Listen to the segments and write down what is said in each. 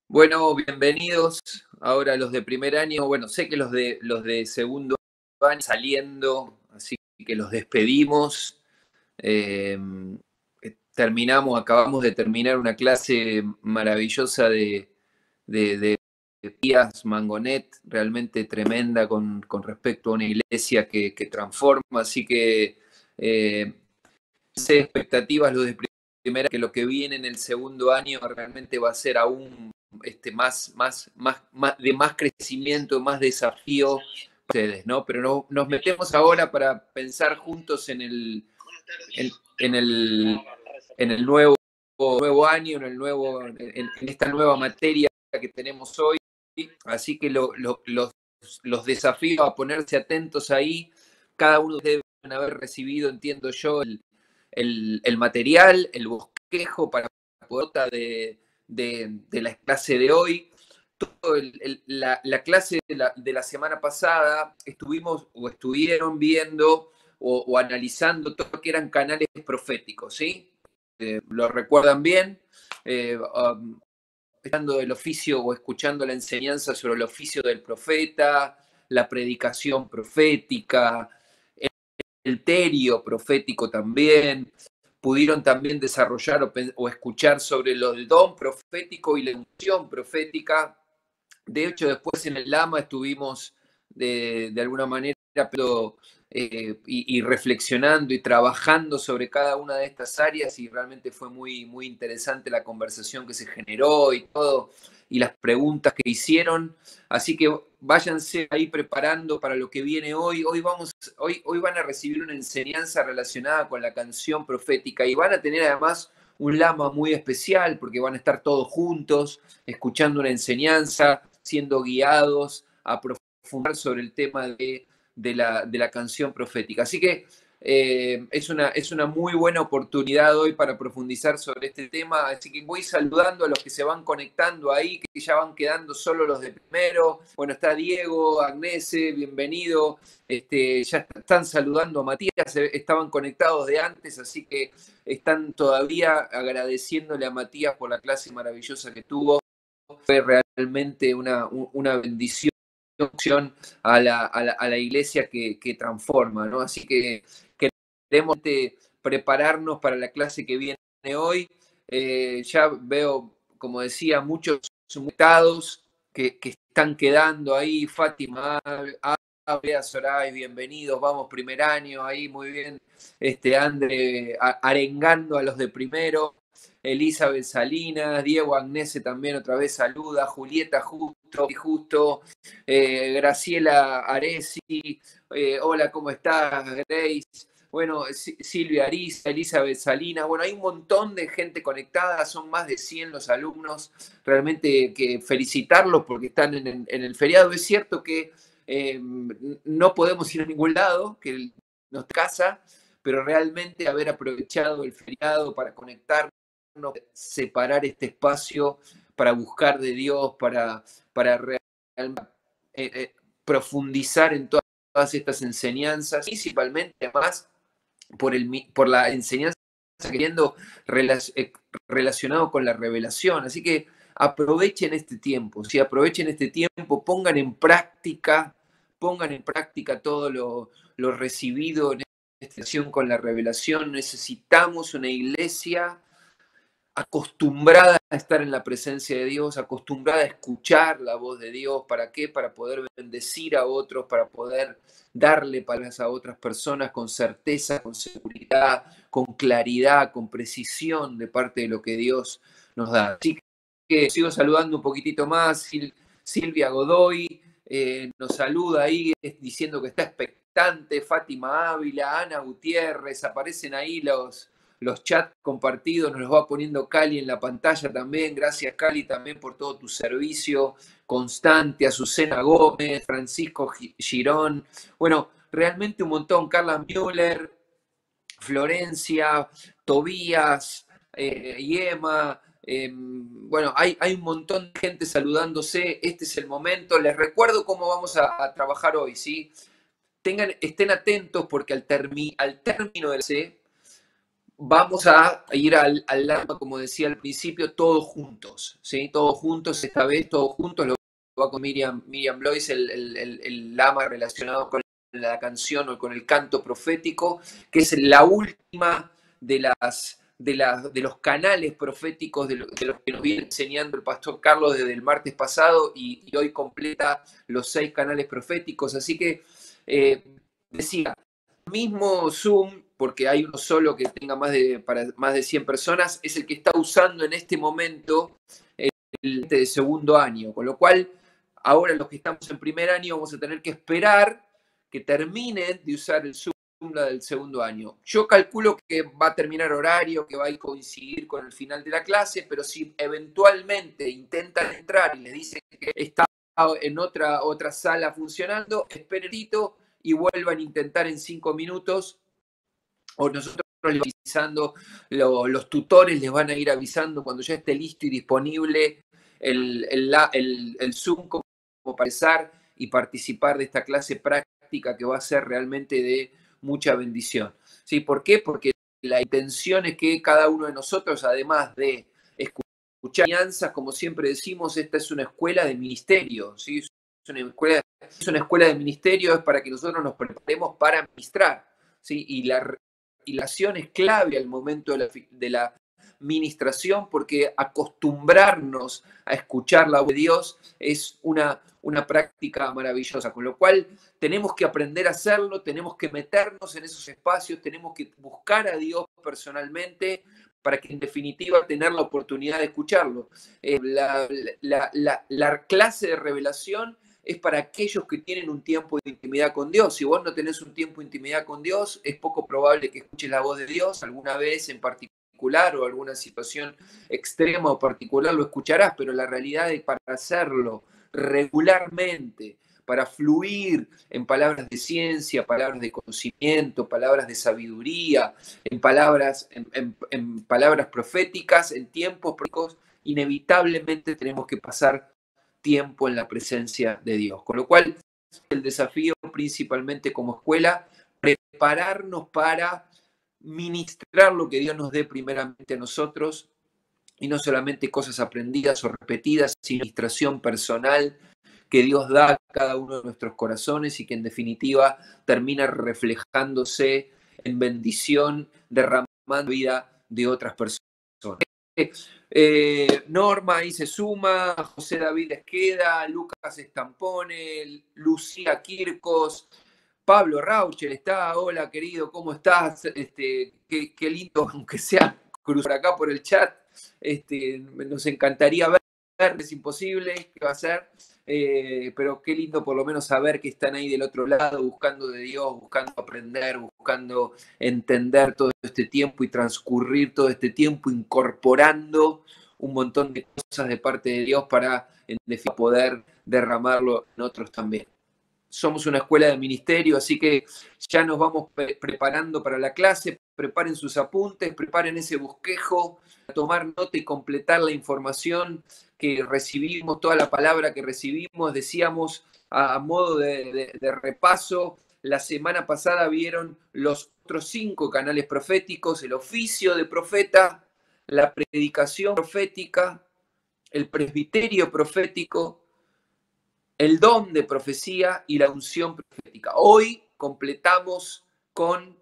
Bueno, bienvenidos ahora los de primer año. Bueno, sé que los de segundo van saliendo, así que los despedimos. Eh, acabamos de terminar una clase maravillosa de Díaz Mangonet, realmente tremenda con respecto a una iglesia que transforma. Así que eh, expectativas los de primera, que lo que viene en el segundo año realmente va a ser aún de más crecimiento, más desafío para ustedes, ¿no? Pero nos metemos ahora para pensar juntos en, en el, en el nuevo año, en esta nueva materia que tenemos hoy. Así que los desafíos a ponerse atentos ahí, cada uno debe haber recibido, entiendo yo, el material, el bosquejo para poder de la clase de hoy. La clase de la semana pasada estuvieron viendo o analizando todo lo que eran canales proféticos, ¿sí? ¿Lo recuerdan bien? Escuchando el oficio o escuchando la enseñanza sobre el oficio del profeta, la predicación profética, el terio profético también. Pudieron también desarrollar o escuchar sobre lo del don profético y la unción profética. De hecho, después en el Lama estuvimos de alguna manera pero, y reflexionando y trabajando sobre cada una de estas áreas, y realmente fue muy interesante la conversación que se generó y todo, y las preguntas que hicieron. Así que váyanse ahí preparando para lo que viene hoy. Hoy van a recibir una enseñanza relacionada con la canción profética, y van a tener además un lama muy especial porque van a estar todos juntos escuchando una enseñanza, siendo guiados a profundizar sobre el tema de la canción profética. Así que es una muy buena oportunidad hoy para profundizar sobre este tema. Así que voy saludando a los que se van conectando ahí, que ya van quedando solo los de primero. Bueno, está Diego, Agnese, bienvenido. Ya están saludando a Matías, estaban conectados de antes, así que están todavía agradeciéndole a Matías por la clase maravillosa que tuvo. Fue realmente una bendición a la iglesia que transforma, ¿no? Así que queremos prepararnos para la clase que viene hoy. Ya veo, como decía, muchos invitados que están quedando ahí. Fátima, Bea, Soray, bienvenidos, vamos, primer año, ahí muy bien. André arengando a los de primero. Elizabeth Salinas, Diego Agnese también otra vez saluda, Julieta Justo, Graciela Aresi, hola, ¿cómo estás, Grace? Bueno, Silvia Arisa, Elizabeth Salinas, bueno, hay un montón de gente conectada, son más de 100 los alumnos, realmente que felicitarlos porque están en el feriado. Es cierto que no podemos ir a ningún lado, que nos casa, pero realmente haber aprovechado el feriado para conectarnos, separar este espacio para buscar de Dios, para realmente profundizar en todas estas enseñanzas, principalmente además por la enseñanza queriendo relacionado con la revelación. Así que aprovechen este tiempo, ¿sí? Aprovechen este tiempo, pongan en práctica todo lo recibido en esta acción con la revelación. Necesitamos una iglesia acostumbrada a estar en la presencia de Dios, acostumbrada a escuchar la voz de Dios. ¿Para qué? Para poder bendecir a otros, para poder darle palabras a otras personas con certeza, con seguridad, con claridad, con precisión de parte de lo que Dios nos da. Así que sigo saludando un poquitito más. Silvia Godoy nos saluda ahí diciendo que está expectante. Fátima Ávila, Ana Gutiérrez, aparecen ahí los chats compartidos, nos los va poniendo Cali en la pantalla también. Gracias, Cali, también por todo tu servicio constante. Azucena Gómez, Francisco Girón. Bueno, realmente un montón. Carla Müller, Florencia, Tobías, Yema. Bueno, hay un montón de gente saludándose. Este es el momento. Les recuerdo cómo vamos a trabajar hoy, ¿sí? Estén atentos porque al término del C vamos a ir al Lama, como decía al principio, todos juntos, ¿sí? Todos juntos, esta vez todos juntos, lo va con Miriam Blois, el Lama relacionado con la canción o con el canto profético, que es la última de los canales proféticos de los que nos viene enseñando el pastor Carlos desde el martes pasado y hoy completa los 6 canales proféticos. Así que decía, mismo Zoom, porque hay uno solo que tenga para más de 100 personas, es el que está usando en este momento el de segundo año, con lo cual ahora los que estamos en primer año vamos a tener que esperar que terminen de usar el Zoom del segundo año. Yo calculo que va a terminar horario, que va a coincidir con el final de la clase, pero si eventualmente intentan entrar y les dicen que está en otra sala funcionando, esperen y vuelvan a intentar en 5 minutos, o nosotros les vamos avisando, los tutores les van a ir avisando cuando ya esté listo y disponible el Zoom como para empezar y participar de esta clase práctica que va a ser realmente de mucha bendición. ¿Sí? ¿Por qué? Porque la intención es que cada uno de nosotros, además de escuchar enseñanzas, como siempre decimos, esta es una escuela de ministerio, ¿sí? Es una escuela de ministerio, es para que nosotros nos preparemos para ministrar, ¿sí? Y la relación es clave al momento de la ministración, porque acostumbrarnos a escuchar la voz de Dios es una práctica maravillosa, con lo cual tenemos que aprender a hacerlo, tenemos que meternos en esos espacios, tenemos que buscar a Dios personalmente para que en definitiva tener la oportunidad de escucharlo. La clase de revelación es para aquellos que tienen un tiempo de intimidad con Dios. Si vos no tenés un tiempo de intimidad con Dios, es poco probable que escuches la voz de Dios alguna vez en particular o alguna situación extrema o particular lo escucharás, pero la realidad es para hacerlo regularmente, para fluir en palabras de ciencia, palabras de conocimiento, palabras de sabiduría, en palabras proféticas, en tiempos proféticos, inevitablemente tenemos que pasar tiempo en la presencia de Dios. Con lo cual, el desafío principalmente como escuela, prepararnos para ministrar lo que Dios nos dé primeramente a nosotros, y no solamente cosas aprendidas o repetidas, sino administración personal que Dios da a cada uno de nuestros corazones y que en definitiva termina reflejándose en bendición, derramando vida de otras personas. Norma ahí se suma, José David Esqueda, Lucas Estampone, Lucía Quircos, Pablo Rauchel está, hola querido, ¿cómo estás? Qué lindo, aunque sea cruzar acá por el chat, nos encantaría ver, es imposible, ¿qué va a ser? Pero qué lindo por lo menos saber que están ahí del otro lado, buscando de Dios, buscando aprender, buscando entender todo este tiempo y transcurrir todo este tiempo incorporando un montón de cosas de parte de Dios para en definitiva poder derramarlo en otros también. Somos una escuela de ministerio, así que ya nos vamos preparando para la clase. Preparen sus apuntes, preparen ese bosquejo, tomar nota y completar la información que recibimos, toda la palabra que recibimos. Decíamos a modo de repaso, la semana pasada vieron los otros 5 canales proféticos: el oficio de profeta, la predicación profética, el presbiterio profético, el don de profecía y la unción profética. Hoy completamos con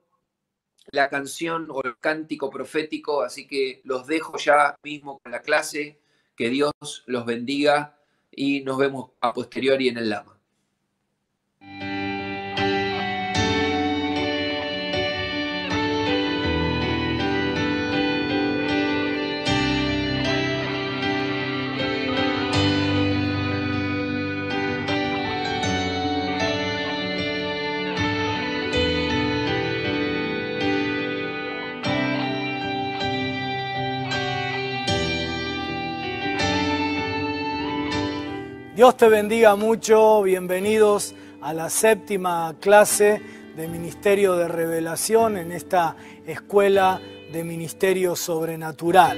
la canción o el cántico profético, así que los dejo ya mismo con la clase. Que Dios los bendiga y nos vemos a posteriori en el Lama. Dios te bendiga mucho, bienvenidos a la 7ª clase de Ministerio de Revelación en esta escuela de Ministerio Sobrenatural.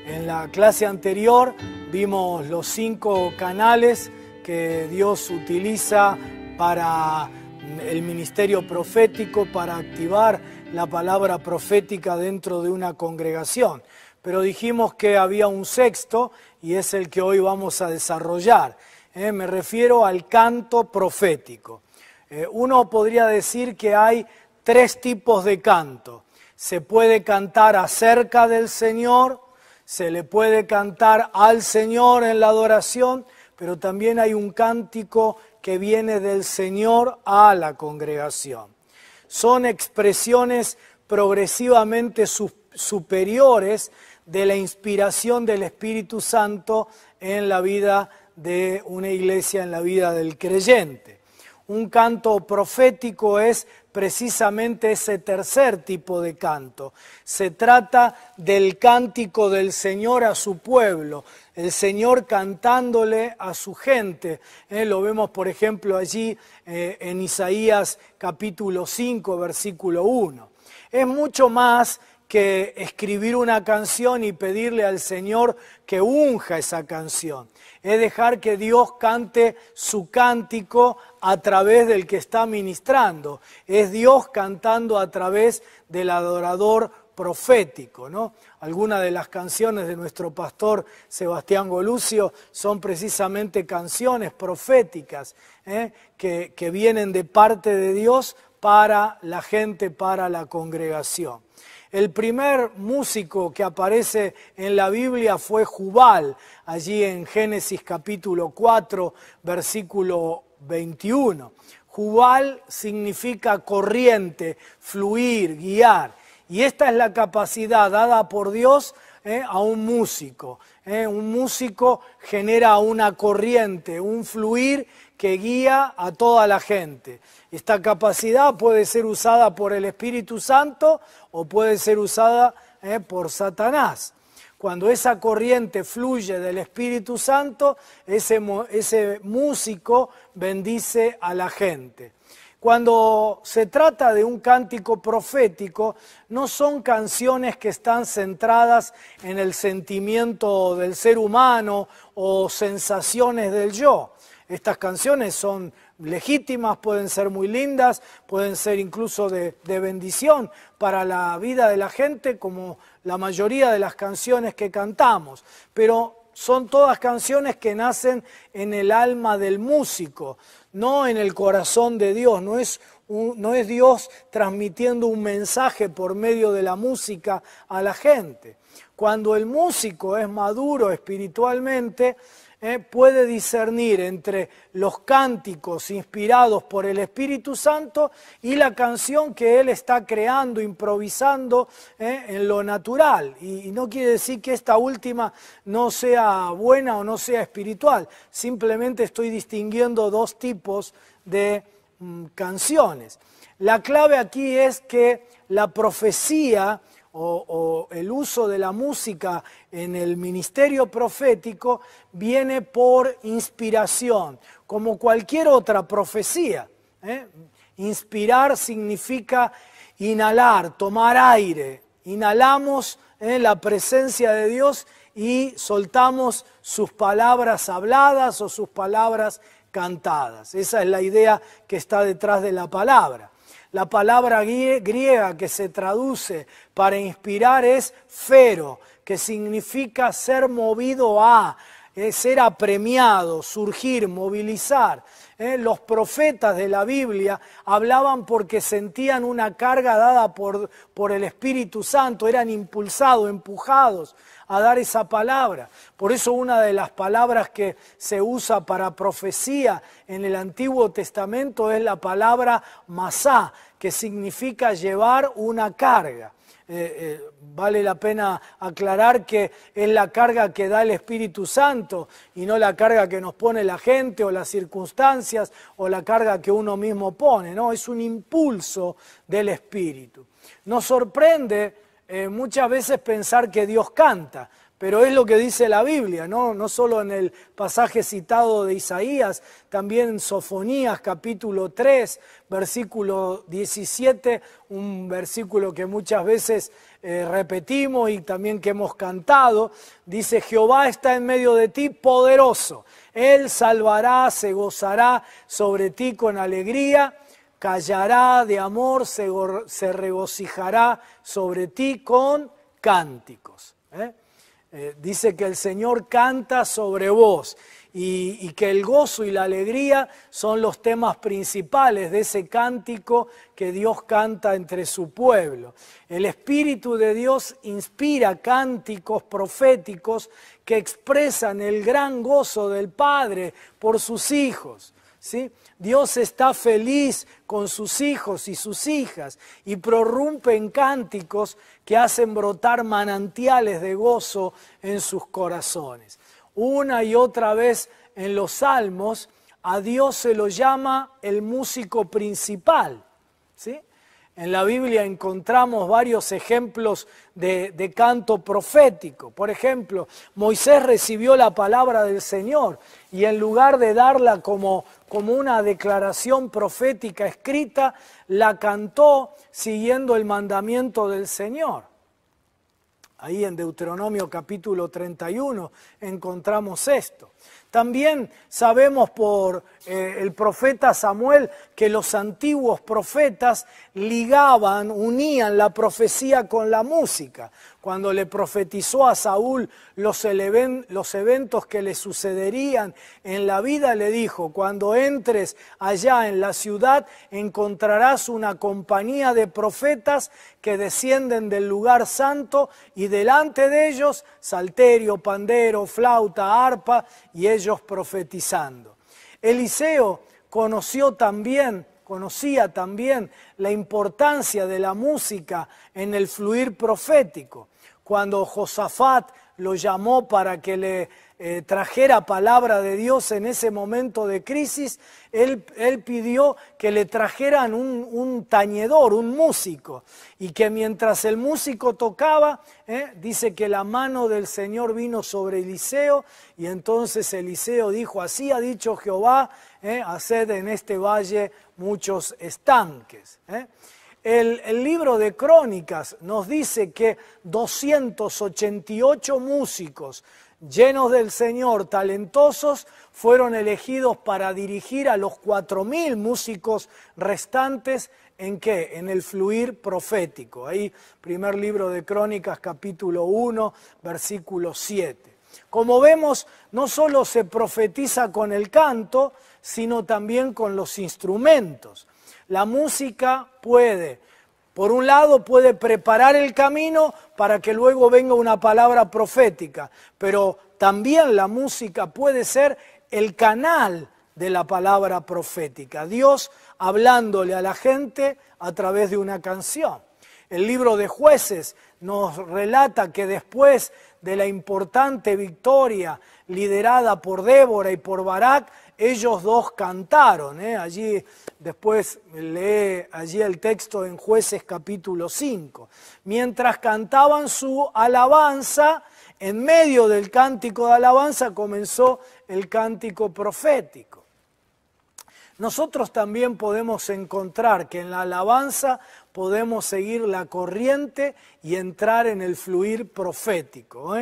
En la clase anterior vimos los 5 canales que Dios utiliza para el ministerio profético, para activar la palabra profética dentro de una congregación. Pero dijimos que había un sexto y es el que hoy vamos a desarrollar. Me refiero al canto profético. Uno podría decir que hay tres tipos de canto. Se puede cantar acerca del Señor, se le puede cantar al Señor en la adoración, pero también hay un cántico que viene del Señor a la congregación. Son expresiones progresivamente superiores de la inspiración del Espíritu Santo en la vida de una iglesia, en la vida del creyente. Un canto profético es precisamente ese tercer tipo de canto. Se trata del cántico del Señor a su pueblo, el Señor cantándole a su gente. Lo vemos, por ejemplo, allí en Isaías capítulo 5, versículo 1. Es mucho más que escribir una canción y pedirle al Señor que unja esa canción. Es dejar que Dios cante su cántico a través del que está ministrando. Es Dios cantando a través del adorador profético, ¿no? Algunas de las canciones de nuestro pastor Sebastián Golucio son precisamente canciones proféticas, que vienen de parte de Dios para la gente, para la congregación. El primer músico que aparece en la Biblia fue Jubal, allí en Génesis capítulo 4, versículo 21. Jubal significa corriente, fluir, guiar. Y esta es la capacidad dada por Dios a un músico. Un músico genera una corriente, un fluir que guía a toda la gente. Esta capacidad puede ser usada por el Espíritu Santo o puede ser usada por Satanás. Cuando esa corriente fluye del Espíritu Santo, ese músico bendice a la gente. Cuando se trata de un cántico profético, no son canciones que están centradas en el sentimiento del ser humano o sensaciones del yo. Estas canciones son legítimas, pueden ser muy lindas, pueden ser incluso de bendición para la vida de la gente, como la mayoría de las canciones que cantamos. Pero son todas canciones que nacen en el alma del músico, no en el corazón de Dios. No es Dios transmitiendo un mensaje por medio de la música a la gente. Cuando el músico es maduro espiritualmente, puede discernir entre los cánticos inspirados por el Espíritu Santo y la canción que él está creando, improvisando en lo natural. Y no quiere decir que esta última no sea buena o no sea espiritual. Simplemente estoy distinguiendo dos tipos de canciones. La clave aquí es que la profecía o el uso de la música en el ministerio profético viene por inspiración, como cualquier otra profecía. Inspirar significa inhalar, tomar aire. Inhalamos la presencia de Dios y soltamos sus palabras habladas o sus palabras cantadas. Esa es la idea que está detrás de la palabra. La palabra griega que se traduce para inspirar es phero, que significa ser movido a, ser apremiado, surgir, movilizar. Los profetas de la Biblia hablaban porque sentían una carga dada por el Espíritu Santo, eran impulsados, empujados a dar esa palabra. Por eso una de las palabras que se usa para profecía en el Antiguo Testamento es la palabra masá, que significa llevar una carga. Vale la pena aclarar que es la carga que da el Espíritu Santo y no la carga que nos pone la gente o las circunstancias o la carga que uno mismo pone, ¿no? Es un impulso del Espíritu. Nos sorprende muchas veces pensar que Dios canta, pero es lo que dice la Biblia, ¿no? No solo en el pasaje citado de Isaías, también en Sofonías capítulo 3, versículo 17, un versículo que muchas veces repetimos y también que hemos cantado, dice: Jehová está en medio de ti poderoso, Él salvará, se gozará sobre ti con alegría, callará de amor, se regocijará sobre ti con cánticos. Dice que el Señor canta sobre vos y que el gozo y la alegría son los temas principales de ese cántico que Dios canta entre su pueblo. El Espíritu de Dios inspira cánticos proféticos que expresan el gran gozo del Padre por sus hijos, ¿sí? Dios está feliz con sus hijos y sus hijas y prorrumpe en cánticos que hacen brotar manantiales de gozo en sus corazones. Una y otra vez en los salmos a Dios se lo llama el músico principal, ¿sí? En la Biblia encontramos varios ejemplos de canto profético. Por ejemplo, Moisés recibió la palabra del Señor y en lugar de darla como una declaración profética escrita, la cantó siguiendo el mandamiento del Señor. Ahí en Deuteronomio capítulo 31 encontramos esto. También sabemos por el profeta Samuel que los antiguos profetas ligaban, unían la profecía con la música. Cuando le profetizó a Saúl los eventos que le sucederían en la vida, le dijo: cuando entres allá en la ciudad encontrarás una compañía de profetas que descienden del lugar santo y delante de ellos salterio, pandero, flauta, arpa y ellos profetizando. Eliseo conocía también la importancia de la música en el fluir profético. Cuando Josafat lo llamó para que le trajera palabra de Dios en ese momento de crisis, él pidió que le trajeran un tañedor, un músico, y que mientras el músico tocaba, dice que la mano del Señor vino sobre Eliseo, y entonces Eliseo dijo: así ha dicho Jehová, haced en este valle muchos estanques. El libro de Crónicas nos dice que 288 músicos llenos del Señor, talentosos, fueron elegidos para dirigir a los 4.000 músicos restantes. ¿En qué? En el fluir profético. Ahí, primer libro de Crónicas, capítulo 1, versículo 7. Como vemos, no solo se profetiza con el canto, sino también con los instrumentos. La música por un lado, puede preparar el camino para que luego venga una palabra profética, pero también la música puede ser el canal de la palabra profética. Dios hablándole a la gente a través de una canción. El libro de Jueces nos relata que después de la importante victoria liderada por Débora y por Barak, ellos dos cantaron. Allí después lee allí el texto en Jueces capítulo 5. Mientras cantaban su alabanza, en medio del cántico de alabanza comenzó el cántico profético. Nosotros también podemos encontrar que en la alabanza podemos seguir la corriente y entrar en el fluir profético.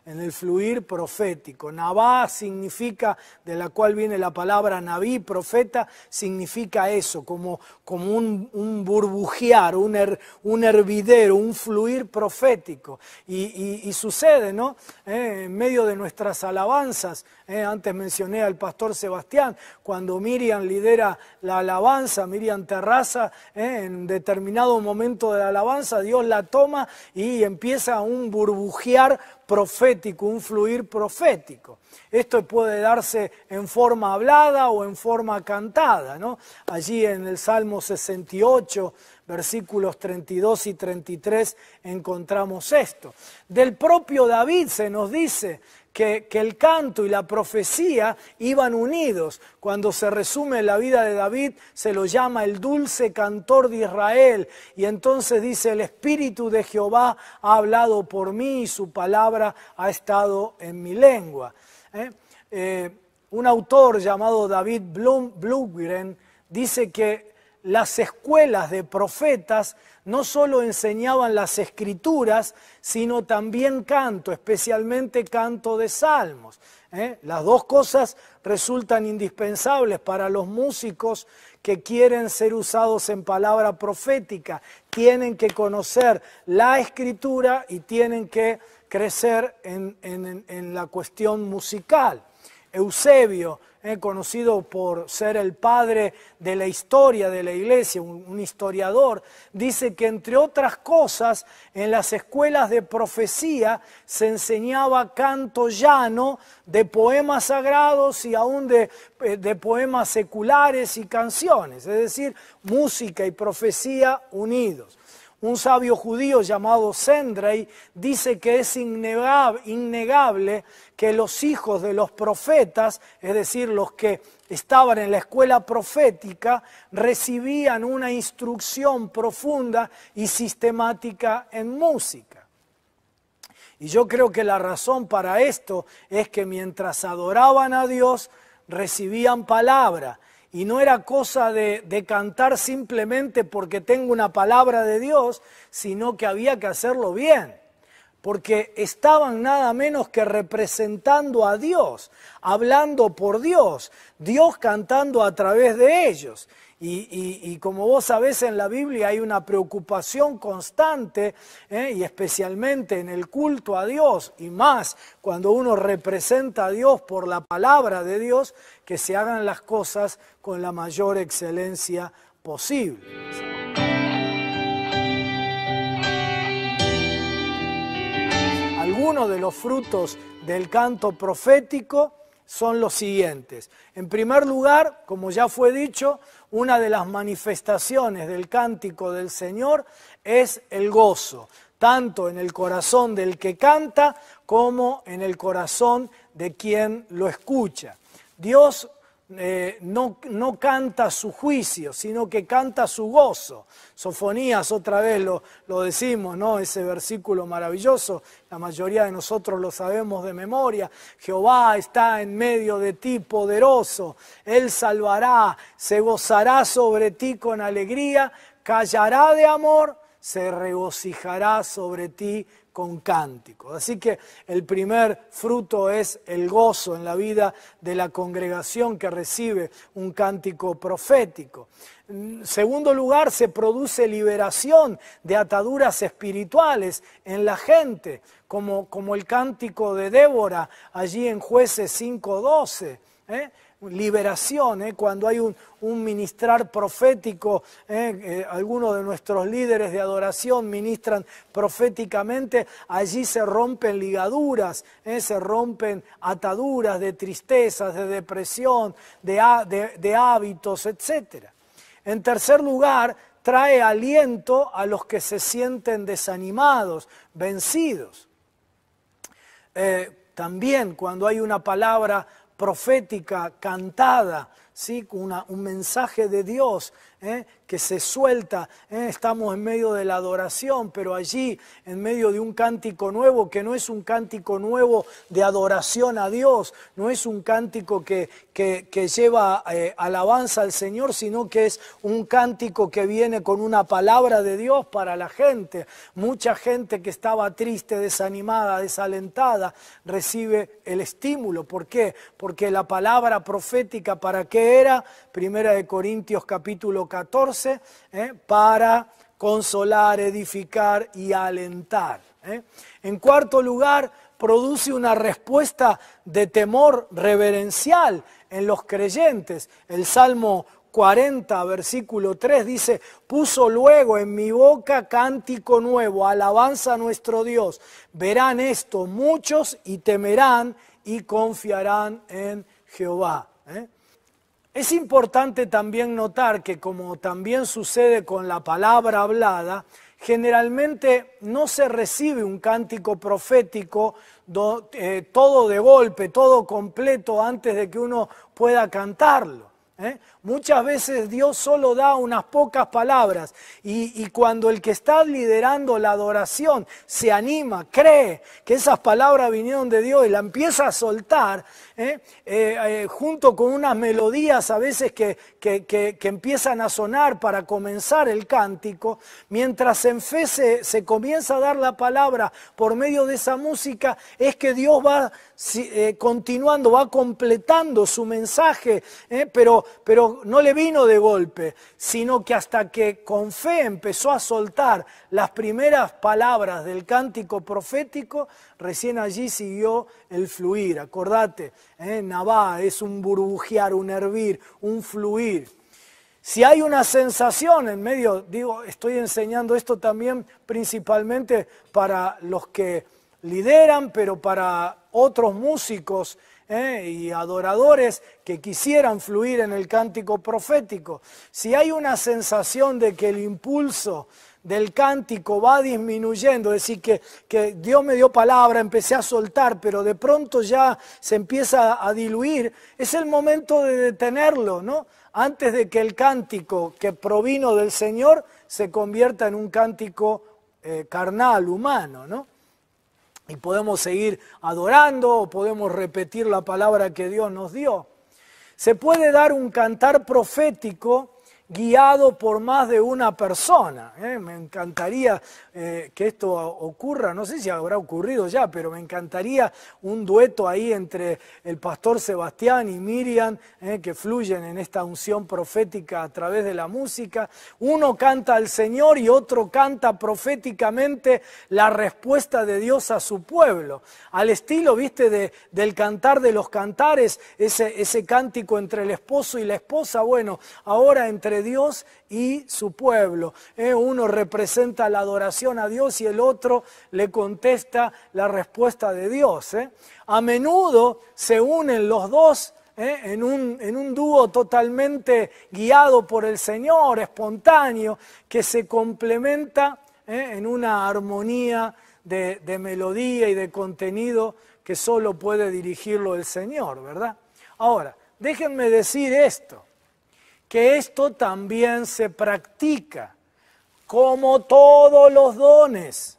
En el fluir profético. Nabá significa, de la cual viene la palabra Nabí, profeta, significa eso, como un burbujear, un hervidero, un fluir profético. Y sucede, ¿no? En medio de nuestras alabanzas, antes mencioné al pastor Sebastián, cuando Miriam lidera la alabanza, Miriam Terraza, en determinado momento de la alabanza, Dios la toma y empieza un burbujear profético, un fluir profético. Esto puede darse en forma hablada o en forma cantada, ¿no? Allí en el Salmo 68, versículos 32 y 33, encontramos esto. Del propio David se nos dice que el canto y la profecía iban unidos. Cuando se resume la vida de David, se lo llama el dulce cantor de Israel. Y entonces dice: el Espíritu de Jehová ha hablado por mí y su palabra ha estado en mi lengua. Un autor llamado David Blumgren dice que las escuelas de profetas no solo enseñaban las escrituras, sino también canto, especialmente canto de salmos. Las dos cosas resultan indispensables para los músicos que quieren ser usados en palabra profética, tienen que conocer la Escritura y tienen que crecer en la cuestión musical. Eusebio, conocido por ser el padre de la historia de la iglesia, un historiador, dice que entre otras cosas en las escuelas de profecía se enseñaba canto llano de poemas sagrados y aún de poemas seculares y canciones, es decir, música y profecía unidos. Un sabio judío llamado Sendrey dice que es innegable que los hijos de los profetas, es decir, los que estaban en la escuela profética, recibían una instrucción profunda y sistemática en música. Y yo creo que la razón para esto es que mientras adoraban a Dios, recibían palabra. Y no era cosa de cantar simplemente porque tengo una palabra de Dios, sino que había que hacerlo bien. Porque estaban nada menos que representando a Dios, hablando por Dios, Dios cantando a través de ellos. Y como vos sabés, en la Biblia hay una preocupación constante, y especialmente en el culto a Dios, y más cuando uno representa a Dios por la palabra de Dios, que se hagan las cosas con la mayor excelencia posible. Algunos de los frutos del canto profético son los siguientes. En primer lugar, como ya fue dicho, una de las manifestaciones del cántico del Señor es el gozo, tanto en el corazón del que canta como en el corazón de quien lo escucha. Dios no canta su juicio, sino que canta su gozo. Sofonías, otra vez lo decimos, ¿no? Ese versículo maravilloso, la mayoría de nosotros lo sabemos de memoria. Jehová está en medio de ti poderoso, Él salvará, se gozará sobre ti con alegría, callará de amor, se regocijará sobre ti con cánticos. Así que el primer fruto es el gozo en la vida de la congregación que recibe un cántico profético. En segundo lugar, se produce liberación de ataduras espirituales en la gente, como el cántico de Débora allí en Jueces 5:12. Liberación, cuando hay un ministrar profético, algunos de nuestros líderes de adoración ministran proféticamente, allí se rompen ligaduras, se rompen ataduras de tristezas, de depresión, de hábitos, etc. En tercer lugar, trae aliento a los que se sienten desanimados, vencidos. También cuando hay una palabra profética cantada, ¿sí? Un mensaje de Dios que se suelta, estamos en medio de la adoración, pero allí en medio de un cántico nuevo, que no es un cántico nuevo de adoración a Dios, no es un cántico que lleva alabanza al Señor, sino que es un cántico que viene con una palabra de Dios para la gente. Mucha gente que estaba triste, desanimada, desalentada, recibe el estímulo. ¿Por qué? Porque la palabra profética, ¿para qué era? Primera de Corintios capítulo 14, para consolar, edificar y alentar. En cuarto lugar, produce una respuesta de temor reverencial en los creyentes. El Salmo 40, versículo 3 dice: puso luego en mi boca cántico nuevo, alabanza a nuestro Dios. Verán esto muchos y temerán y confiarán en Jehová. Es importante también notar que, como también sucede con la palabra hablada, generalmente no se recibe un cántico profético todo de golpe, todo completo antes de que uno pueda cantarlo. Muchas veces Dios solo da unas pocas palabras y cuando el que está liderando la adoración se anima, cree que esas palabras vinieron de Dios y la empieza a soltar, junto con unas melodías a veces que empiezan a sonar para comenzar el cántico, mientras en fe se comienza a dar la palabra por medio de esa música, es que Dios va continuando, va completando su mensaje, pero no le vino de golpe, sino que hasta que con fe empezó a soltar las primeras palabras del cántico profético, recién allí siguió el fluir. Acordate, Nabá es un burbujear, un hervir, un fluir. Si hay una sensación en medio, digo, estoy enseñando esto también principalmente para los que lideran, pero para otros músicos y adoradores que quisieran fluir en el cántico profético. Si hay una sensación de que el impulso del cántico va disminuyendo, es decir, que Dios me dio palabra, empecé a soltar, pero de pronto ya se empieza a diluir, es el momento de detenerlo, ¿no? Antes de que el cántico que provino del Señor se convierta en un cántico carnal, humano, ¿no? Y podemos seguir adorando o podemos repetir la palabra que Dios nos dio. Se puede dar un cantar profético guiado por más de una persona. Me encantaría que esto ocurra, no sé si habrá ocurrido ya, pero me encantaría un dueto ahí entre el pastor Sebastián y Miriam, que fluyen en esta unción profética a través de la música. Uno canta al Señor y otro canta proféticamente la respuesta de Dios a su pueblo. Al estilo, viste, del cantar de los cantares, ese cántico entre el esposo y la esposa, bueno, ahora entre Dios y su pueblo. Uno representa la adoración a Dios y el otro le contesta la respuesta de Dios. A menudo se unen los dos en un dúo totalmente guiado por el Señor, espontáneo, que se complementa en una armonía de melodía y de contenido que solo puede dirigirlo el Señor, ¿verdad? Ahora, déjenme decir esto, que esto también se practica, como todos los dones.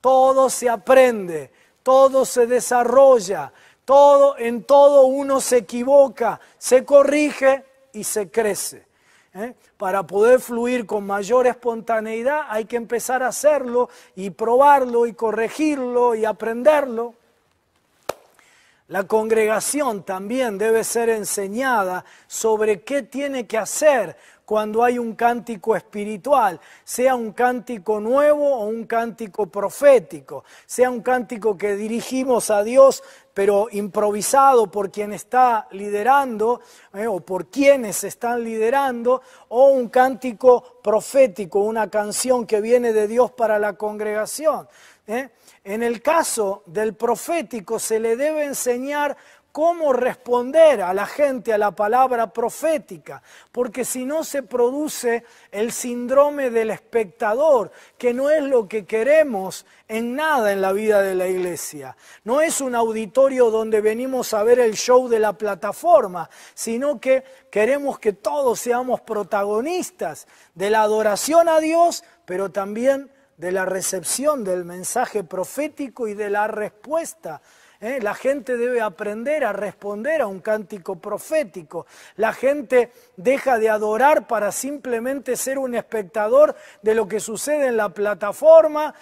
Todo se aprende, todo se desarrolla, en todo uno se equivoca, se corrige y se crece. Para poder fluir con mayor espontaneidad hay que empezar a hacerlo y probarlo y corregirlo y aprenderlo. La congregación también debe ser enseñada sobre qué tiene que hacer cuando hay un cántico espiritual, sea un cántico nuevo o un cántico profético, sea un cántico que dirigimos a Dios pero improvisado por quien está liderando o por quienes están liderando, o un cántico profético, una canción que viene de Dios para la congregación. En el caso del profético se le debe enseñar cómo responder a la gente a la palabra profética, porque si no se produce el síndrome del espectador, que no es lo que queremos en nada en la vida de la iglesia. No es un auditorio donde venimos a ver el show de la plataforma, sino que queremos que todos seamos protagonistas de la adoración a Dios, pero también de la recepción del mensaje profético y de la respuesta. La gente debe aprender a responder a un cántico profético. La gente deja de adorar para simplemente ser un espectador de lo que sucede en la plataforma,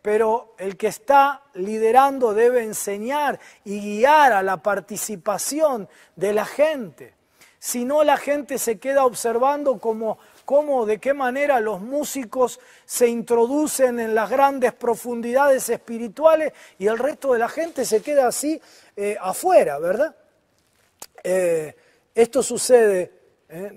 pero el que está liderando debe enseñar y guiar a la participación de la gente. Si no, la gente se queda observando de qué manera los músicos se introducen en las grandes profundidades espirituales y el resto de la gente se queda así afuera, ¿verdad? Esto sucede,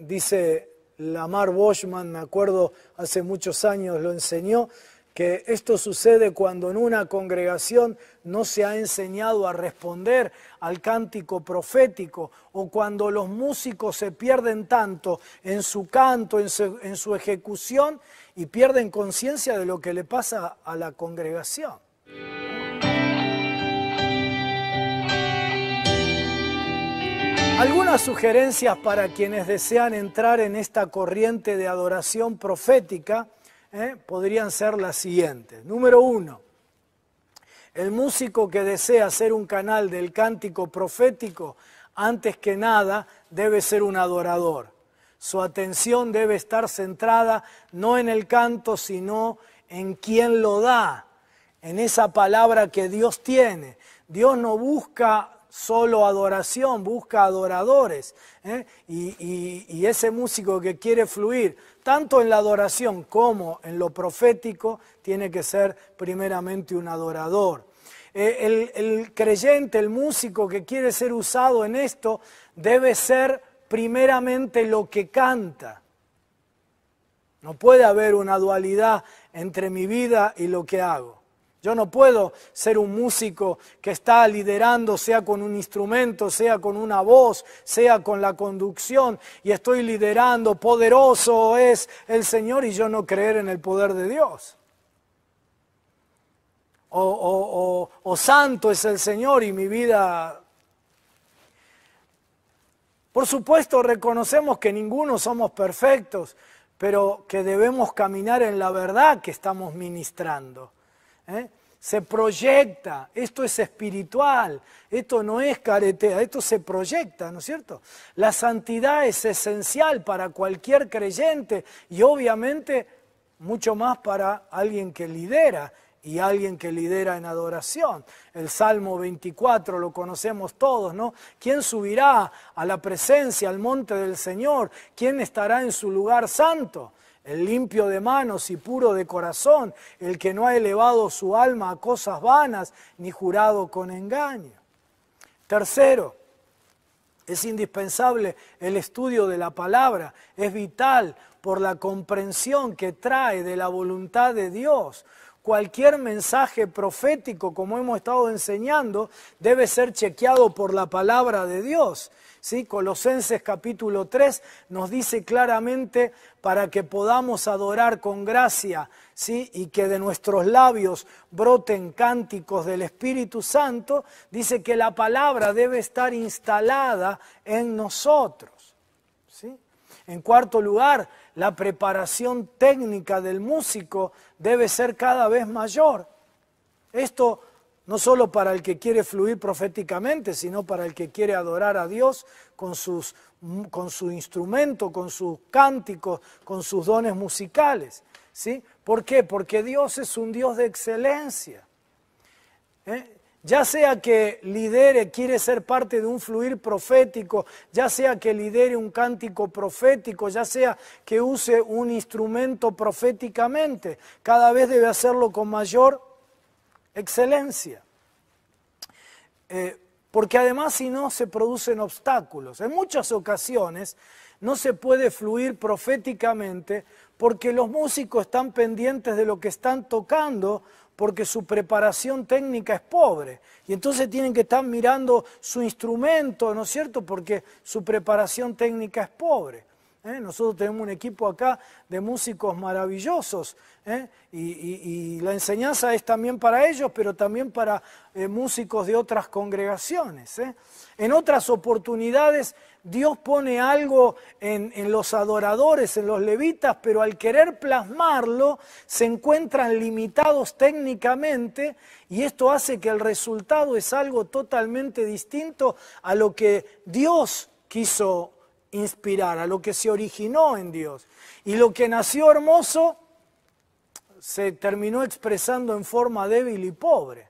dice Lamar Boschman, me acuerdo hace muchos años lo enseñó, que esto sucede cuando en una congregación no se ha enseñado a responder al cántico profético, o cuando los músicos se pierden tanto en su canto, en su ejecución, y pierden conciencia de lo que le pasa a la congregación. Algunas sugerencias para quienes desean entrar en esta corriente de adoración profética podrían ser las siguientes. Número 1, el músico que desea ser un canal del cántico profético, antes que nada, debe ser un adorador. Su atención debe estar centrada no en el canto, sino en quien lo da, en esa palabra que Dios tiene. Dios no busca solo adoración, busca adoradores. Y ese músico que quiere fluir, tanto en la adoración como en lo profético, tiene que ser primeramente un adorador. El creyente, el músico que quiere ser usado en esto, debe ser primeramente lo que canta. No puede haber una dualidad entre mi vida y lo que hago. Yo no puedo ser un músico que está liderando, sea con un instrumento, sea con una voz, sea con la conducción, y estoy liderando, poderoso es el Señor, y yo no creer en el poder de Dios. O santo es el Señor y mi vida... Por supuesto, reconocemos que ninguno somos perfectos, pero que debemos caminar en la verdad que estamos ministrando. Se proyecta, esto es espiritual, esto no es caretea, esto se proyecta, ¿no es cierto? La santidad es esencial para cualquier creyente y obviamente mucho más para alguien que lidera y alguien que lidera en adoración. El Salmo 24 lo conocemos todos, ¿no? ¿Quién subirá a la presencia, al monte del Señor? ¿Quién estará en su lugar santo? El limpio de manos y puro de corazón, el que no ha elevado su alma a cosas vanas, ni jurado con engaño. Tercero, es indispensable el estudio de la palabra, es vital por la comprensión que trae de la voluntad de Dios. Cualquier mensaje profético, como hemos estado enseñando, debe ser chequeado por la palabra de Dios. ¿Sí? Colosenses capítulo 3 nos dice claramente para que podamos adorar con gracia, ¿sí? Y que de nuestros labios broten cánticos del Espíritu Santo, dice que la palabra debe estar instalada en nosotros. ¿Sí? En cuarto lugar, la preparación técnica del músico debe ser cada vez mayor. Esto no solo para el que quiere fluir proféticamente, sino para el que quiere adorar a Dios con su instrumento, con sus cánticos, con sus dones musicales. ¿Sí? ¿Por qué? Porque Dios es un Dios de excelencia. Ya sea que lidere, quiere ser parte de un fluir profético, ya sea que lidere un cántico profético, ya sea que use un instrumento proféticamente, cada vez debe hacerlo con mayor excelencia. Porque además si no se producen obstáculos. En muchas ocasiones no se puede fluir proféticamente porque los músicos están pendientes de lo que están tocando, porque su preparación técnica es pobre. Y entonces tienen que estar mirando su instrumento, ¿no es cierto? Porque su preparación técnica es pobre. Nosotros tenemos un equipo acá de músicos maravillosos, y la enseñanza es también para ellos, pero también para músicos de otras congregaciones. En otras oportunidades Dios pone algo en los adoradores, en los levitas, pero al querer plasmarlo se encuentran limitados técnicamente y esto hace que el resultado es algo totalmente distinto a lo que Dios quiso inspirar, a lo que se originó en Dios. Y lo que nació hermoso se terminó expresando en forma débil y pobre.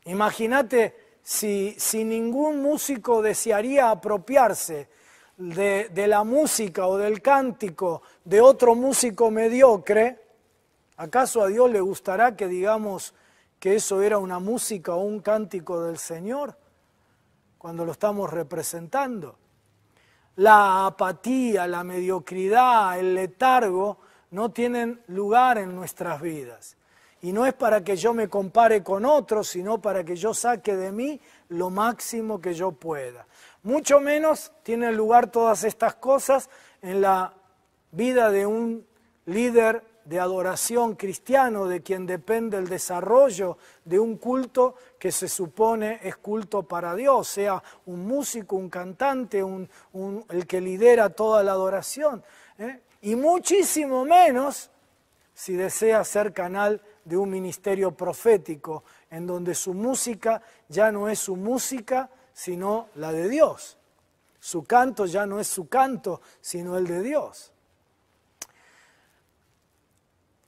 Imagínate si ningún músico desearía apropiarse de la música o del cántico de otro músico mediocre, ¿acaso a Dios le gustará que digamos que eso era una música o un cántico del Señor cuando lo estamos representando? La apatía, la mediocridad, el letargo no tienen lugar en nuestras vidas. Y no es para que yo me compare con otros, sino para que yo saque de mí lo máximo que yo pueda. Mucho menos tienen lugar todas estas cosas en la vida de un líder de adoración cristiano, de quien depende el desarrollo de un culto que se supone es culto para Dios, sea un músico, un cantante, el que lidera toda la adoración. Y muchísimo menos si desea ser canal de un ministerio profético, en donde su música ya no es su música, sino la de Dios. Su canto ya no es su canto, sino el de Dios.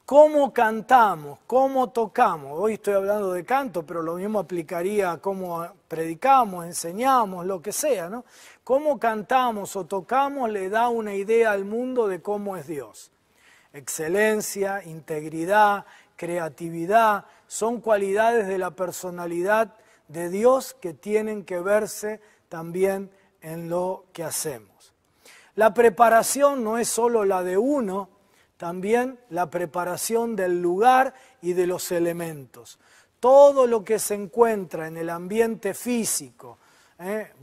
cómo cantamos, cómo tocamos. Hoy estoy hablando de canto, pero lo mismo aplicaría a cómo predicamos, enseñamos, lo que sea, ¿no? Cómo cantamos o tocamos le da una idea al mundo de cómo es Dios. Excelencia, integridad, creatividad, son cualidades de la personalidad de Dios que tienen que verse también en lo que hacemos. La preparación no es solo la de uno, también la preparación del lugar y de los elementos. Todo lo que se encuentra en el ambiente físico,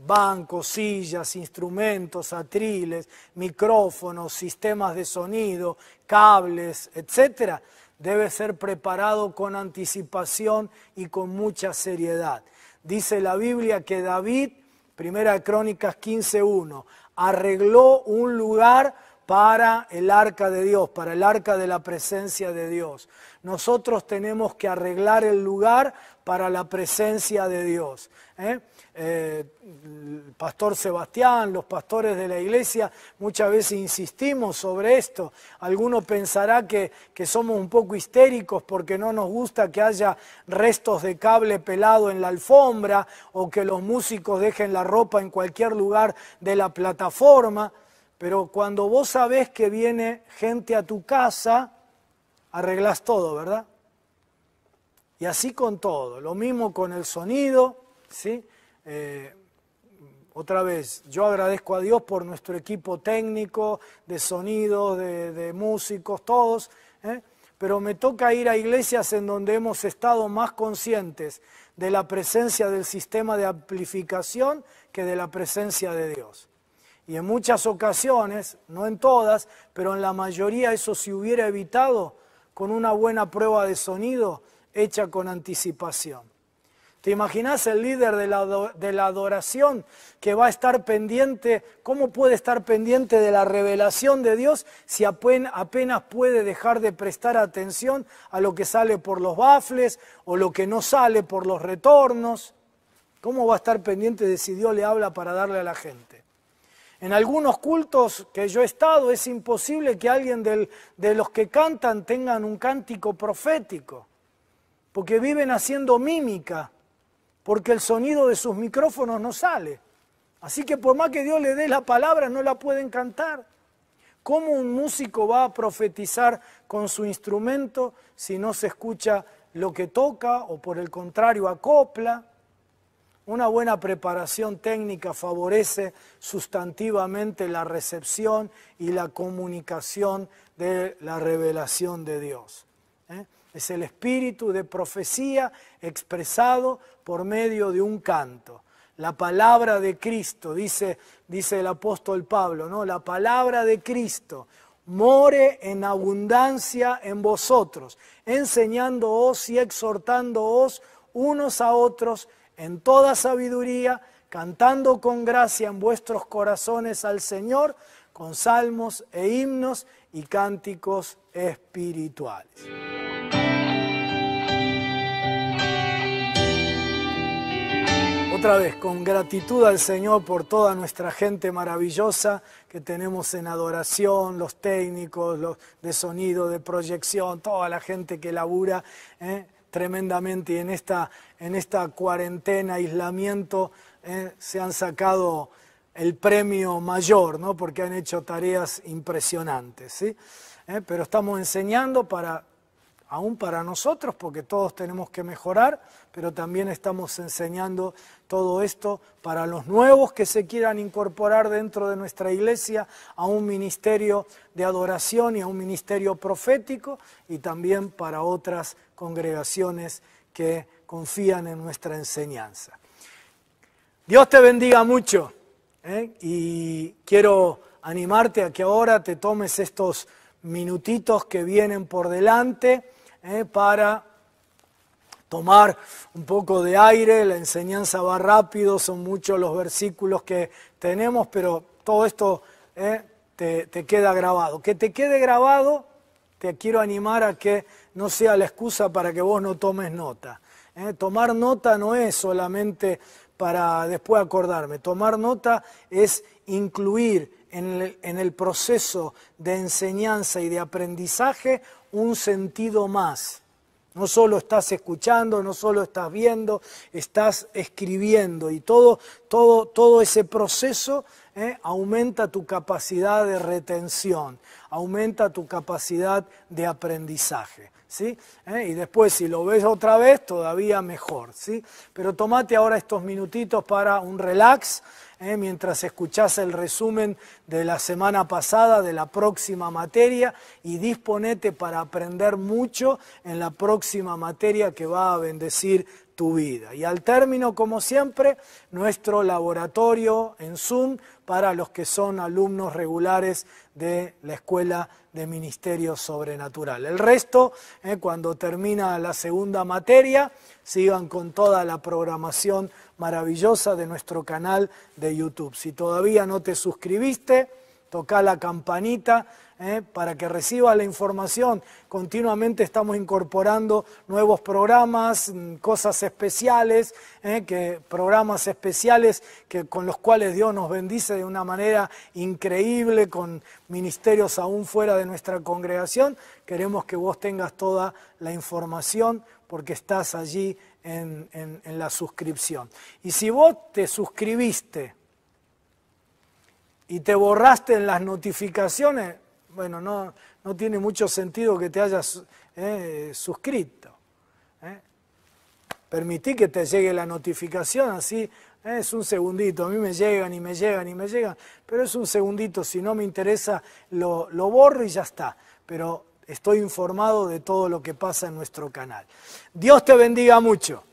bancos, sillas, instrumentos, atriles, micrófonos, sistemas de sonido, cables, etc., debe ser preparado con anticipación y con mucha seriedad. Dice la Biblia que David, 1 Crónicas 15:1, arregló un lugar para el arca de Dios, para el arca de la presencia de Dios. Nosotros tenemos que arreglar el lugar para la presencia de Dios. El pastor Sebastián, los pastores de la iglesia, muchas veces insistimos sobre esto. Alguno pensará que somos un poco histéricos porque no nos gusta que haya restos de cable pelado en la alfombra o que los músicos dejen la ropa en cualquier lugar de la plataforma. Pero cuando vos sabés que viene gente a tu casa, arreglás todo, ¿verdad? Y así con todo, lo mismo con el sonido, ¿sí? Otra vez, yo agradezco a Dios por nuestro equipo técnico, de sonido, de músicos, todos, pero me toca ir a iglesias en donde hemos estado más conscientes de la presencia del sistema de amplificación que de la presencia de Dios. Y en muchas ocasiones, no en todas, pero en la mayoría eso se hubiera evitado con una buena prueba de sonido hecha con anticipación. ¿Te imaginas el líder de la adoración que va a estar pendiente? ¿Cómo puede estar pendiente de la revelación de Dios si apenas puede dejar de prestar atención a lo que sale por los bafles o lo que no sale por los retornos? ¿Cómo va a estar pendiente de si Dios le habla para darle a la gente? En algunos cultos que yo he estado es imposible que alguien de los que cantan tengan un cántico profético, porque viven haciendo mímica, porque el sonido de sus micrófonos no sale. Así que por más que Dios le dé la palabra, no la pueden cantar. ¿Cómo un músico va a profetizar con su instrumento si no se escucha lo que toca o por el contrario acopla? Una buena preparación técnica favorece sustantivamente la recepción y la comunicación de la revelación de Dios. Es el espíritu de profecía expresado por medio de un canto. La palabra de Cristo, dice el apóstol Pablo, ¿no? La palabra de Cristo more en abundancia en vosotros, enseñándoos y exhortándoos unos a otros en toda sabiduría, cantando con gracia en vuestros corazones al Señor, con salmos e himnos y cánticos espirituales. Otra vez, con gratitud al Señor por toda nuestra gente maravillosa que tenemos en adoración, los técnicos, los de sonido, de proyección, toda la gente que labura tremendamente, y en esta cuarentena, aislamiento, se han sacado el premio mayor, ¿no? Porque han hecho tareas impresionantes, ¿sí? Pero estamos enseñando aún para nosotros, porque todos tenemos que mejorar, pero también estamos enseñando todo esto para los nuevos que se quieran incorporar dentro de nuestra iglesia a un ministerio de adoración y a un ministerio profético, y también para otras congregaciones que confían en nuestra enseñanza. Dios te bendiga mucho, y quiero animarte a que ahora te tomes estos minutitos que vienen por delante para tomar un poco de aire. La enseñanza va rápido, son muchos los versículos que tenemos, pero todo esto te queda grabado. Que te quede grabado, te quiero animar a que no sea la excusa para que vos no tomes nota. Tomar nota no es solamente para después acordarme, tomar nota es incluir en el proceso de enseñanza y de aprendizaje un sentido más. No solo estás escuchando, no solo estás viendo, estás escribiendo y todo ese proceso aumenta tu capacidad de retención, aumenta tu capacidad de aprendizaje, ¿sí? Y después si lo ves otra vez todavía mejor, ¿sí? Pero tomate ahora estos minutitos para un relax, mientras escuchás el resumen de la semana pasada, de la próxima materia, y disponete para aprender mucho en la próxima materia que va a bendecir tu vida. Y al término, como siempre, nuestro laboratorio en Zoom para los que son alumnos regulares de la Escuela de Ministerio Sobrenatural. El resto, cuando termina la segunda materia, sigan con toda la programación maravillosa de nuestro canal de YouTube. Si todavía no te suscribiste, toca la campanita para que recibas la información. Continuamente estamos incorporando nuevos programas, cosas especiales, programas especiales con los cuales Dios nos bendice de una manera increíble, con ministerios aún fuera de nuestra congregación. Queremos que vos tengas toda la información porque estás allí en la suscripción. Y si vos te suscribiste y te borraste en las notificaciones, bueno, no tiene mucho sentido que te hayas suscrito. Permití que te llegue la notificación, así es un segundito, a mí me llegan y me llegan y me llegan, pero es un segundito, si no me interesa lo borro y ya está, pero estoy informado de todo lo que pasa en nuestro canal. Dios te bendiga mucho.